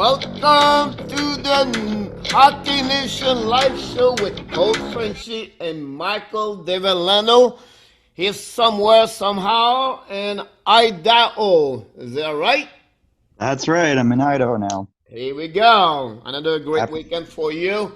Welcome to the Hockey Nation live show with Coach Frenchy and Michael Devellano. He's somewhere, somehow, in Idaho. Is that right? That's right. I'm in Idaho now. Here we go. Another great Happy. weekend for you.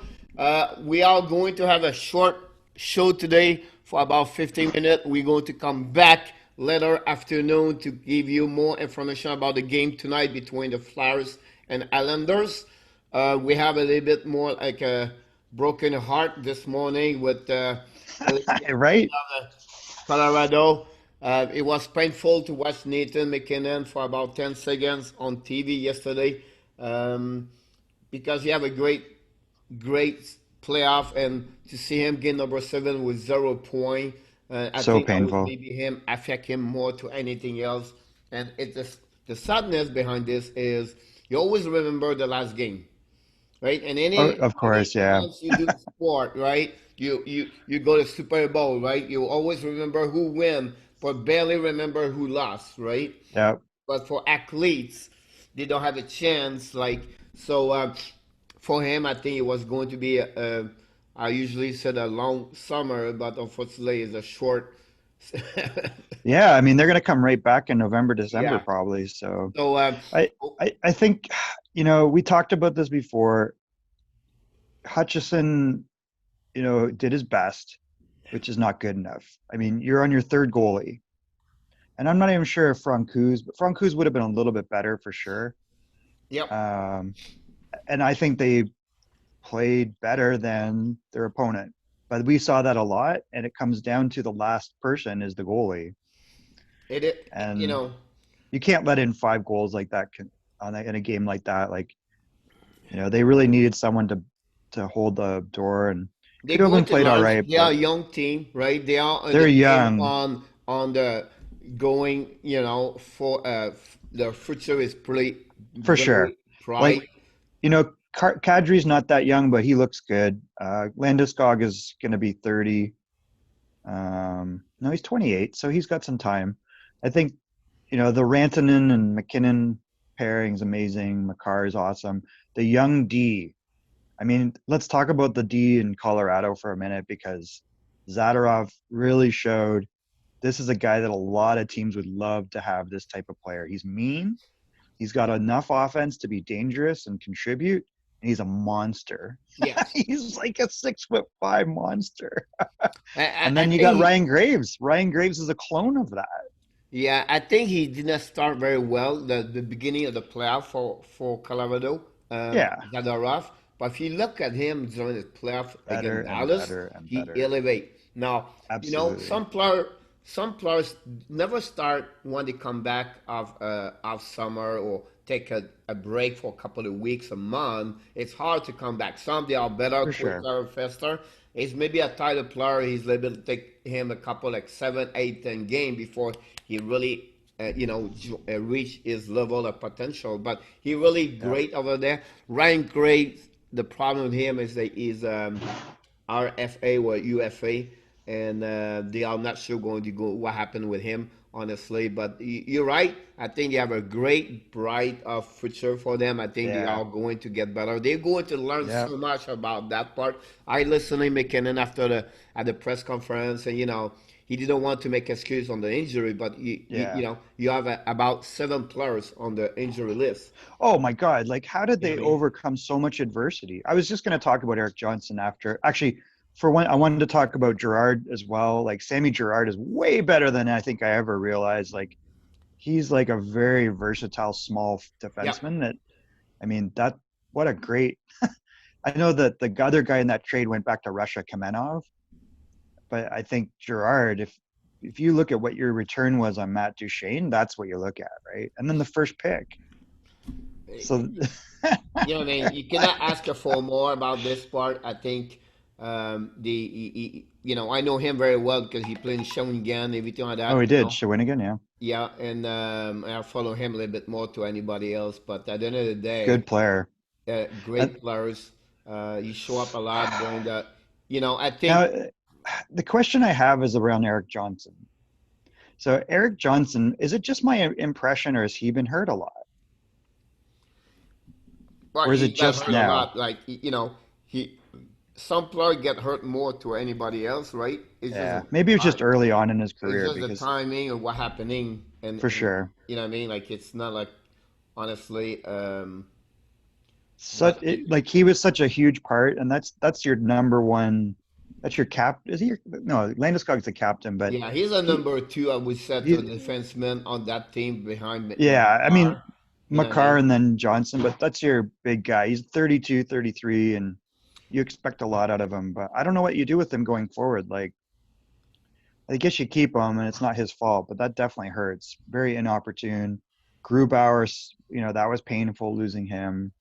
We are going to have a short show today for about 15 minutes. We're going to come back later afternoon to give you more information about the game tonight between the Flyers and Islanders. We have a little bit more like a broken heart this morning with elimination Right? of Colorado. It was painful to watch Nathan McKinnon for about 10 seconds on TV yesterday, um, because he have a great playoff, and to see him get number 7 with 0 point, I So think that would painful. maybe him affect him more to anything else. And it's just, the sadness behind this is you always remember the last game, right? And Oh, any of any course, yeah. times you do sport, right? You go to Super Bowl, right? You always remember who win, but barely remember who lost, right? Yeah. But for athletes, they don't have a chance. Like so, for him, I think it was going to be I usually said a long summer, but unfortunately, it's a short. Yeah, I mean they're gonna come right back in November, December Yeah. probably. So So I I think we talked about this before. Hutchison, did his best, which is not good enough. I mean, you're on your third goalie. And I'm not even sure if Francouz would have been a little bit better for sure. yep. Um, and I think they played better than their opponent. But we saw that a lot, and it comes down to the last person is the goalie, It you and know you can't let in 5 goals like that in a game like that. Like they really needed someone to hold the door, and they're going Kudobin to played all learn. right, They are but a young team, right? They are they're the game young. on the going. For the future is pretty For sure. very bright. Like Kadri's not that young, but he looks good. Landeskog is going to be 30. No, he's 28, so he's got some time. I think the Rantanen and McKinnon pairing is amazing. Makar is awesome. The young D. I mean, let's talk about the D in Colorado for a minute because Zadorov really showed this is a guy that a lot of teams would love to have this type of player. He's mean. He's got enough offense to be dangerous and contribute, and he's a monster. Yes, He's like a 6'5" monster. I, And I then you think got he. Ryan Graves. Ryan Graves is a clone of that. Yeah, I think he didn't start very well the beginning of the playoff for Colorado, Yeah, Zadorov. But if you look at him during the playoff better against and Dallas, better and he better. elevate. Now, Absolutely. some players never start when they come back of summer or take a break for a couple of weeks, a month. It's hard to come back. Some they are better, For sure. quicker, faster. It's maybe a tighter player. He's able to take him a couple like 7, 8, 10 game before he really reach his level of potential. But he really Yeah. great over there. Ryan Graves. The problem with him is that he's RFA or UFA, and they are not sure going to go what happened with him, honestly. But you're right. I think they have a great, bright future for them. I think they Yeah. are going to get better. They're going to learn Yeah. so much about that part. I listened to McKinnon after at the press conference, and he didn't want to make excuse on the injury, but Yeah. you have about 7 players on the injury list. Oh my God. Like, how did You know they what I mean? overcome so much adversity? I was just going to talk about Eric Johnson after. Actually, for one, I wanted to talk about Gerard as well. Like, Sammy Gerard is way better than I think I ever realized. Like, he's like a very versatile small Yeah. defenseman that, I mean, what a great. I know that the other guy in that trade went back to Russia, Kamenov, but I think Gerard, if you look at what your return was on Matt Duchene, that's what you look at, right? And then the first pick. So You know what I mean? You cannot ask her for more about this part. I think I know him very well because he played in Shawinigan, everything like oh, that. he did. Shawinigan, yeah. Yeah, and I follow him a little bit more to anybody else. But at the end of the day, Good player. And great players. You show up a lot during the. I now think the question I have is around Eric Johnson. So Eric Johnson, is it just my impression or has he been hurt a lot? But Or is it he got just hurt a now? lot. Like he some player get hurt more to anybody else, right? It's just Yeah, a maybe it was just time. early on in his It's career just the because timing and what happening, for and sure. you know what I mean. Like it's not like honestly, Such but like he was such a huge part, and that's your number one. That's your cap. Is he your no? Landeskog's the captain, but yeah, he's a he number two. I would say to a he defenseman on that team behind yeah. I mean, Makar. You know what I Makar mean? and then Johnson, but that's your big guy. He's 32, 33, and you expect a lot out of him. But I don't know what you do with him going forward. Like I guess you keep him, and it's not his fault, but that definitely hurts. Very inopportune. Grubauer, that was painful losing him.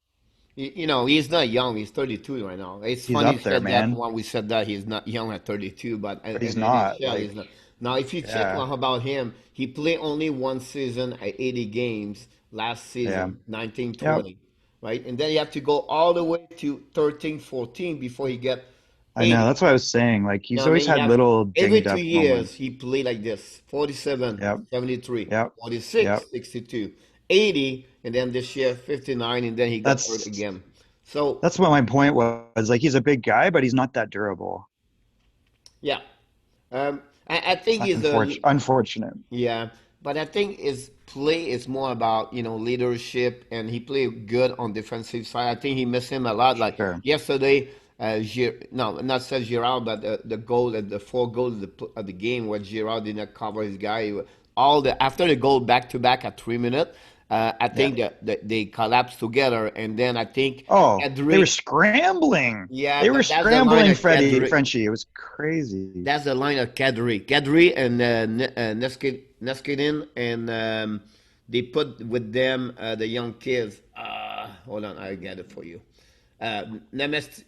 He's not young. He's 32 right now. It's He's funny you up there, said that man, when we said that he's not young at 32, but but in he's the not. NHL, Like, he's not. Now, if you check yeah, about him, he played only one season at 80 games last yeah, season, yep. 1920, right? And then you have to go all the way to 13, 14 before he get I know. 80. That's what I was saying. Like, You know he's what I always mean? You had have little every dinged two up years moments. he played like this: 47, Yep, 73, yep, 46, yep. 62, 80, and then this year 59, and then he got hurt That's again. So that's what my point was. Like, he's a big guy, but he's not that durable. yeah, I think he's a Unfortunate. yeah, but I think his play is more about leadership, and he played good on defensive side. I think he missed him a lot. Like Sure. yesterday, no, not said Girard, but the goal at the four goals of the game where Girard did not cover his guy. All the after the goal back to back at 3 minutes, I Yeah. think that they collapsed together, and then I think Oh, they were Kadri, scrambling. yeah, They were but that's the line scrambling, of Freddie, Kadri. Frenchie. It was crazy. That's the line of Kadri. Kadri and Neskidin, and they put with them the young kids. Hold on, I get it for you. Nemes,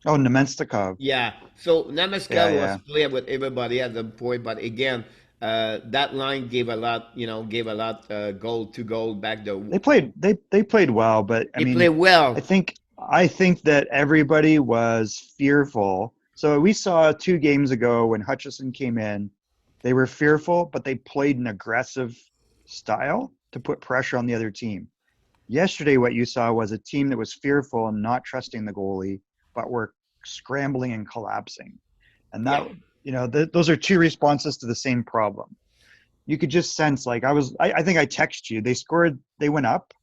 Oh, Nemenstikov. yeah. So Namaskar Yeah, was yeah. playing with everybody at the point, but again, that line gave a lot, gave a lot goal to goal back. They played well, but I They play mean, I well. think I think that everybody was fearful. So we saw 2 games ago when Hutchison came in, they were fearful, but they played an aggressive style to put pressure on the other team. Yesterday, what you saw was a team that was fearful and not trusting the goalie, but were scrambling and collapsing. And Yeah, those are two responses to the same problem. You could just sense, like I think I text you. They went up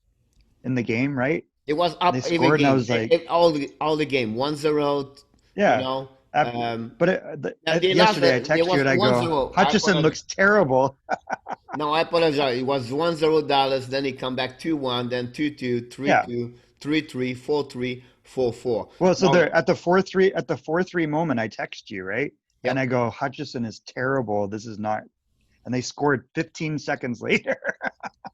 in the game, right? it was And they up every scored, and I game, was like, all the game, 1-0. You yeah. know, Af- But they lost. yesterday, I There text you was and I one go, zero. I Hutchison apologize. looks terrible. No, I apologize. It was 1-0 Dallas. Then it come back 2-1. Then 2-2, three Yeah. two, 3-3, 4-3, 4-4. Well, so Now, they're at the 4-3 moment, I text you, right? And I yep, go, Hutchison is terrible. This is not. And they scored 15 seconds later.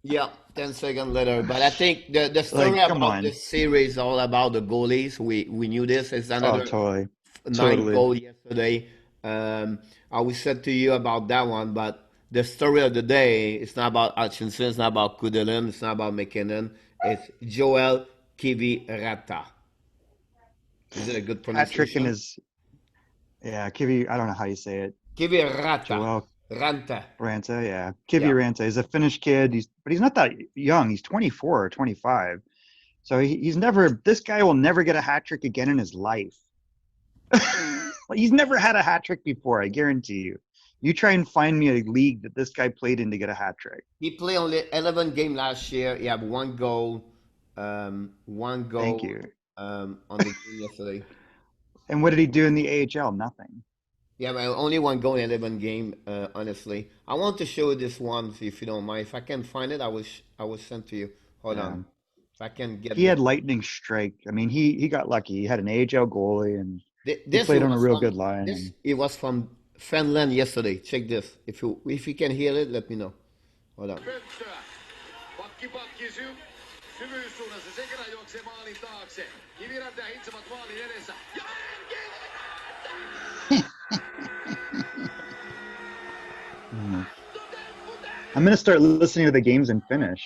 yep. 10 seconds later. But I think the story Like, come about on. this series is all about the goalies. We knew this. It's Oh, another totally. nine Totally. goal yesterday. I will said to you about that one, but the story of the day, it's not about Hutchinson, it's not about Kudelin, it's not about McKinnon. It's Joel Kivi Rata. Is it a good Hat trick in pronunciation? his, yeah, Kivi, I don't know how you say it. Kivi Rata. Joel Ranta. Ranta, yeah. Yeah. Kivi Ranta. He's a Finnish kid. But he's not that young. He's 24 or 25. So he's never, this guy will never get a hat trick again in his life. He's never had a hat trick before, I guarantee you. You try and find me a league that this guy played in to get a hat trick. He played only 11 games last year. He had one Thank goal you. on the game yesterday. And what did he do in the AHL? Nothing. Yeah, but only one goal in 11 game. Honestly, I want to show you this one if you don't mind. If I can find it, I will send to you. Hold on. Yeah. If I can get He this. had lightning strike. I mean, he got lucky. He had an AHL goalie and he This it played on a was real from good line. this And it was from Finland yesterday. Check this. If you can hear it, let me know. Hold on. Pönttöä. Pakki syvyyssuunnassa. Sekera juoksee maalin taakse. Kiviranta ja Hitsamat maalin edessä. Ja I'm gonna start listening to the games in Finnish.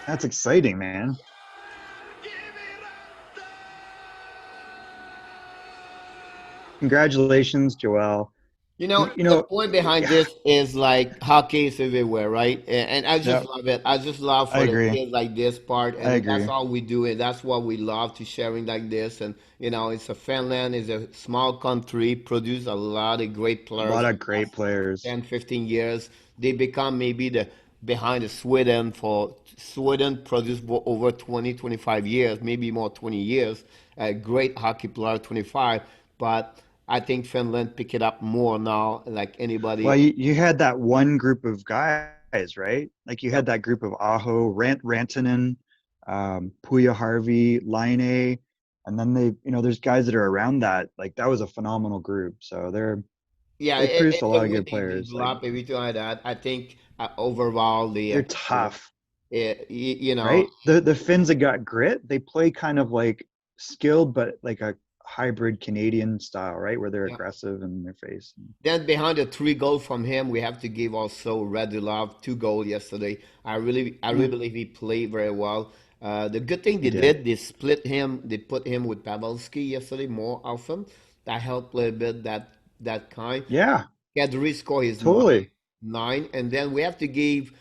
That's exciting, man. Congratulations, Joel. You know, You the know, point behind yeah, this is like hockey is everywhere, right? And I just yeah, love it. I just love I for the agree. kids like this part, I and then that's agree. all we do, and that's what we love to sharing like this. And you know, it's a Finland is a small country, produce a lot of great A players lot for of the great last players. 10, 15 years. They become maybe the behind the Sweden for Sweden produced over 20, 25 years, maybe more 20 years. A great hockey player, 25, but I think Finland pick it up more now, like Well, anybody. you had that one group of guys, right? Like you had that Yep. group of Aho, Rantanen, Puya Harvey, Laine, and then there's guys that are around that. Like that was a phenomenal group. So Yeah, they produced a it's lot a of good winning players. Like develop everything like that. I think overall they're you know, tough, you know, right? The Finns that got grit, they play kind of like skilled, but like a hybrid Canadian style, right? Where they're yeah. aggressive in their face. Then behind the 3 goal from him, we have to give also Radulov 2 goal yesterday. I really Mm, believe he played very well. The good thing he they did. did, they split him, they put him with Pavelski yesterday more often. That helped a little bit that kind. Yeah, Kadri score is totally. nine, and then we have to give,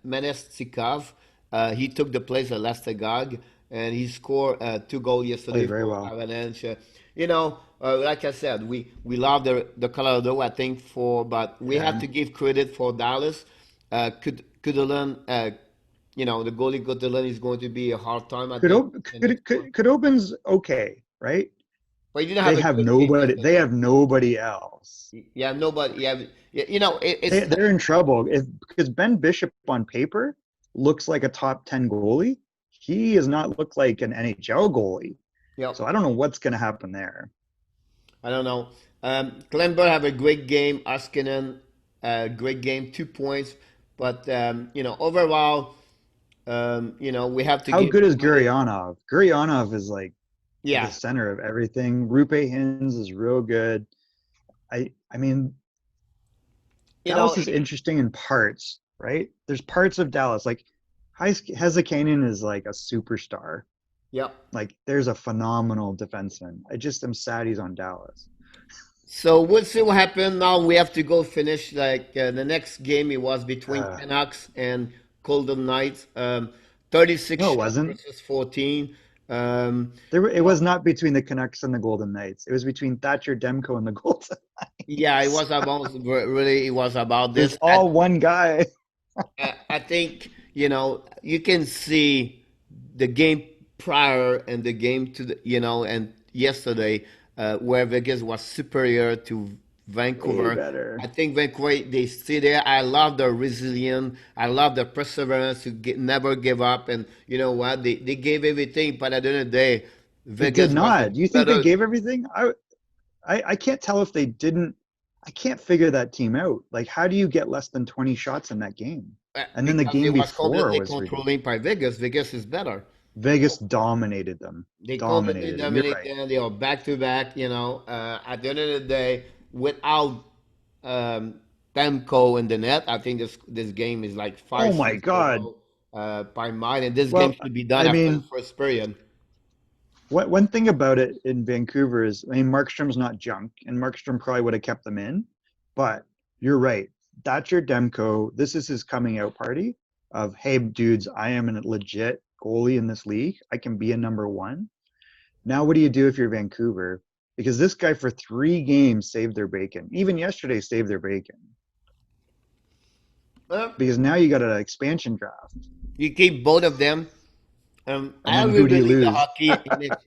Menestikov. He took the place of Lastegard, and he scored 2 goals yesterday Played very for well. Avalanche. Like I said, we love the Colorado. I think but we have Yeah. to give credit for Dallas. Kudalen, the goalie Kudalen is going to be a hard time, I think, the next one. Could opens okay, right? But he didn't They have a have good game nobody. They yesterday. have nobody else. Yeah, nobody. Yeah, it's They're in trouble if because Ben Bishop on paper looks like a top 10 goalie. He does not look like an NHL goalie. yep. So I don't know what's going to happen there. I don't know. Glenberg have a great game. Askinen, great game, 2 points. But overall, we have to How give good is credit. Gurionov? Gurionov is like the Yeah, center of everything. Rupe Hins is real good. I mean, you know, Dallas is interesting in parts, right? There's parts of Dallas like Hezekiah is like a superstar. yep. Like there's a phenomenal defenseman. I just am sad he's on Dallas. So we'll see what happened. Now we have to go finish like the next game. It was between Uh, Canucks and Golden Knights. 36 no, it shots wasn't. versus 14. Um, It was not between the Canucks and the Golden Knights. It was between Thatcher Demko and the Golden yeah, it Knights. was about really. It was about It was this. all one guy. I think you can see the game prior and the game to and yesterday where Vegas was superior to Way Vancouver. I better. think Vancouver they stay there. I love their resilience. I love their perseverance to never give up. And you know what? They gave everything, but at the end of the day, They did Vegas was a not. Do you think they better. gave everything? I can't tell if they didn't. I can't figure that team out. Like, how do you get less than 20 shots in that game? And then the Because it game was before completely was controlling by Vegas. Vegas is better. Vegas dominated them. They completely Dominated them. You're dominate right. them. They are back to back. At the end of the day, without Demko in the net, I think this game is like Oh five my six God. zero by mine, and this game Well, should be done I after the mean, first period. one thing about it in Vancouver is, I mean, Markstrom's not junk, and Markstrom probably would have kept them in. But you're right. Thatcher Demko, this is his coming out party of, hey, dudes, I am a legit goalie in this league. I can be a number one. Now, what do you do if you're Vancouver? Because this guy for 3 games saved their bacon. Even yesterday saved their bacon. Well, Because now you got an expansion draft. you keep both of them. And I then really who do you believe the lose? hockey in it.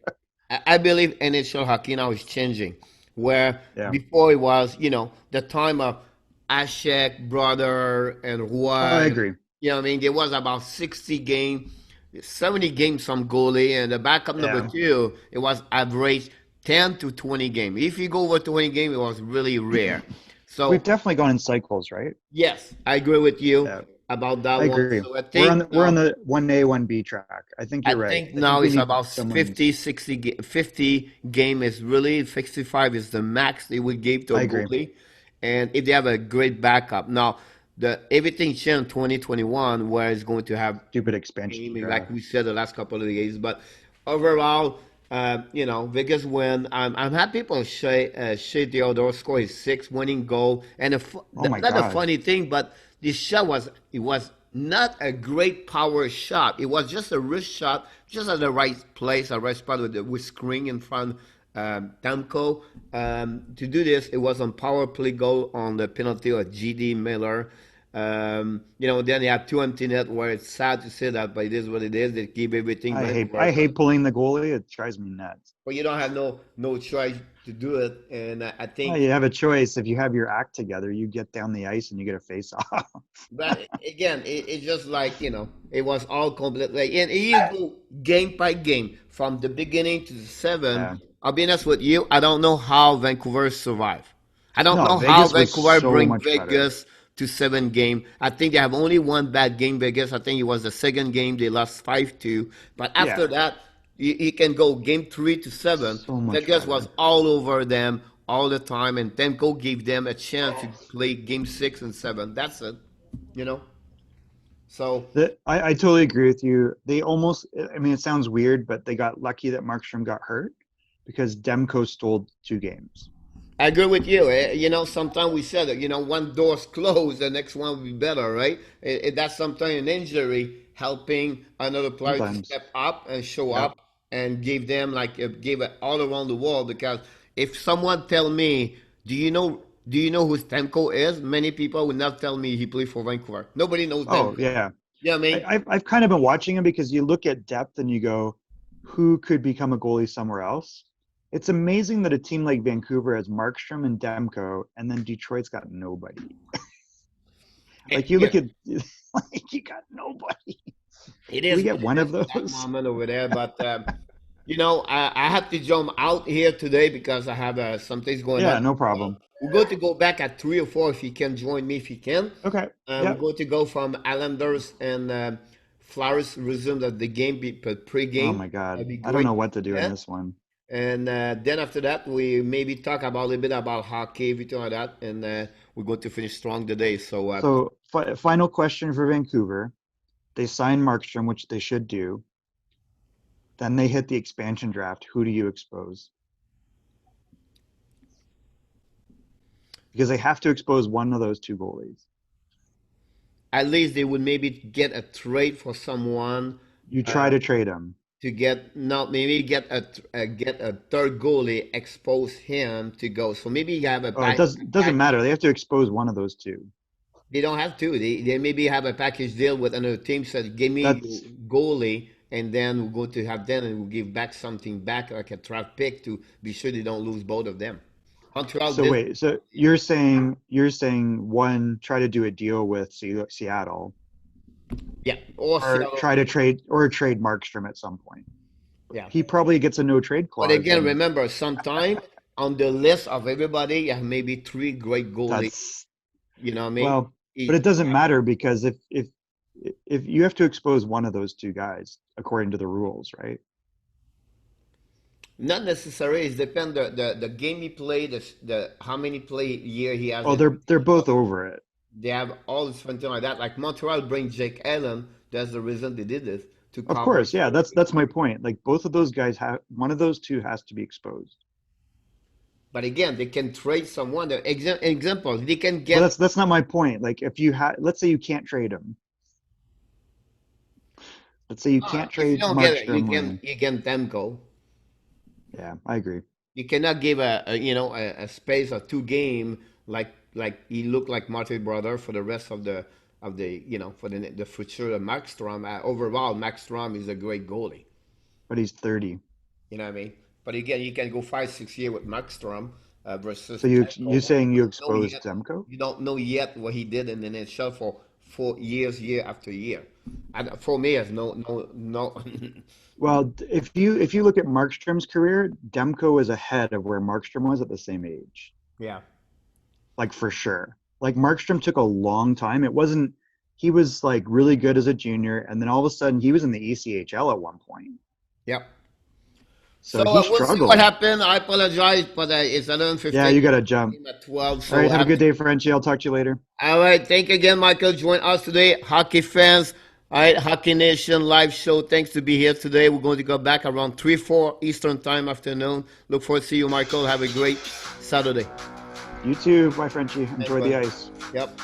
I believe NHL hockey now is changing. Where Yeah. before it was, the time of Ashek, Brother, and Oh, I Roy. agree. I mean, there was about 60 game, 70 games some goalie, and the backup number Yeah. two, it was average 10 to 20 game. If you go over 20 game, it was really rare. We've So definitely gone in cycles, right? yes, I agree with you Yeah. about that I one. agree. So I We're on think the, we're on now the 1A, 1B track. I think I you're right. think I think now we it's need about someone. 50, 60, 50 game is really 65 is the max they would give to a I agree. goalie. And if they have a great backup. Now, the everything changed in 2021 where it's going to have Stupid expansion game, like draft. we said the last couple of days. But overall, Vegas win. I'm happy for Shea Theodore score his sixth winning goal. And Oh my not a God. funny thing, but this shot was not a great power shot. It was just a wrist shot, just at the right place, a right spot with screen in front. Damco to do this, it was on power play goal on the penalty of GD Miller. Then you have two empty net where it's sad to say that, but it is what it is. They keep everything I Vancouver, hate pulling the goalie. It drives me nuts. but you don't have no choice to do it. And I Well, think, you have a choice. If you have your act together, you get down the ice and you get a face off. but again, it's just like it was all completely. And you go game by game from the beginning to the seven. Yeah. I'll be honest with you. I don't know how Vancouver survive. I don't No, know how Vegas was Vancouver so bring much better. Vegas to seven game. I think they have only one bad game. Vegas. I think it was the second game they lost 5-2. But after Yeah, that, you can go game 3 to 7. so much Vegas was better. all over them all the time, and Demko gave them a chance to play game 6 and 7. That's it. You know. So I totally agree with you. They almost, I mean, it sounds weird, but they got lucky that Markstrom got hurt because Demko stole 2 games. I agree with you. Sometimes we said that, one door's closed, the next one will be better, right? That's sometimes an injury helping another player to Sometimes. step up and show Yep. up and give them give it all around the world. Because if someone tell me, do you know who Stamko is? Many people would not tell me he played for Vancouver. Nobody knows Oh, Stamko. yeah. You know what I mean? I've kind of been watching him because you look at depth and you go, who could become a goalie somewhere else? It's amazing that a team like Vancouver has Markstrom and Demko, and then Detroit's got nobody. Like you Yeah, look at, like you got nobody. it Do we is get what it one is of for that those? moment over there. But I have to jump out here today because I have some things going on Yeah, no as well. problem. We're going to go back at 3 or 4 if you can join me if you can. Okay. We're Yep. going to go from Islanders and Flowers resumed at the game Oh pre-game. my God. That'd be I don't great. know what to do in Yeah. this one. And then after that, we maybe talk about a little bit about hockey, everything like that. And we're going to finish strong today. So So, final question for Vancouver. They signed Markstrom, which they should do. Then they hit the expansion draft. Who do you expose? Because they have to expose one of those 2 goalies. at least they would maybe get a trade for someone You try uh, to trade him. to get not maybe get a third goalie, expose him to go. So maybe you have a Oh, it pack. doesn't matter. They have to expose one of those 2. They don't have to. They maybe have a package deal with another team. Said, give me your That's goalie, and then we're going to have them, and we'll give back something back like a draft pick to be sure they don't lose both of them. Montreal so did, wait. So you're saying one, try to do a deal with Seattle, yeah, or or Seattle, try to trade Markstrom at some point. yeah. He probably gets a no trade But clause, again, and remember, sometime on the list of everybody, you have maybe three great goalies. that's You know what I mean? well. But It- it doesn't matter because if you have to expose one of those 2 guys according to the rules, right? Not necessarily. It depends the game he played, the how many play year he has Oh, in. they're both over it. They have all this something like that. Like Montreal bring Jake Allen. That's the reason they did this to Of cover. course, yeah. That's my point. Like both of those guys have one of those 2 has to be exposed. But again, they can trade someone. The example, they can Well, get. that's not my point. Like if you let's say you can't trade him. Let's say you can't If you trade don't get it, Markstrom or you can Demko. yeah, I agree. You cannot give a space of 2 game like he looked like Martin brother for the rest of the for the future of Max Strom. Overall, Max Strom is a great goalie. But he's 30. You know what I mean? But again, you can go 5 6 years with Max Strom versus So you Demko. saying you You don't know exposed yet. Demko? You don't know yet what he did in the NHL for 4 years, year after year. And for me, it's no. Well, if you look at Markstrom's career, Demko is ahead of where Markstrom was at the same age. Yeah. Like for sure. Like Markstrom took a long time. It wasn't he was like really good as a junior, and then all of a sudden he was in the ECHL at one point. Yep. So So he we'll see what struggled. happened. I apologize, but it's Yeah, 11:15. you got to jump. Game at 12. All So right, I have a have good to. day, Frenchie. I'll talk to you later. All right. Thank you again, Michael. Join us today, hockey fans. All right, Hockey Nation live show. Thanks to be here today. We're going to go back around 3, 4 Eastern time afternoon. Look forward to see you, Michael. Have a great Saturday. You too, my Frenchie. Thanks, Enjoy the buddy. ice. Yep.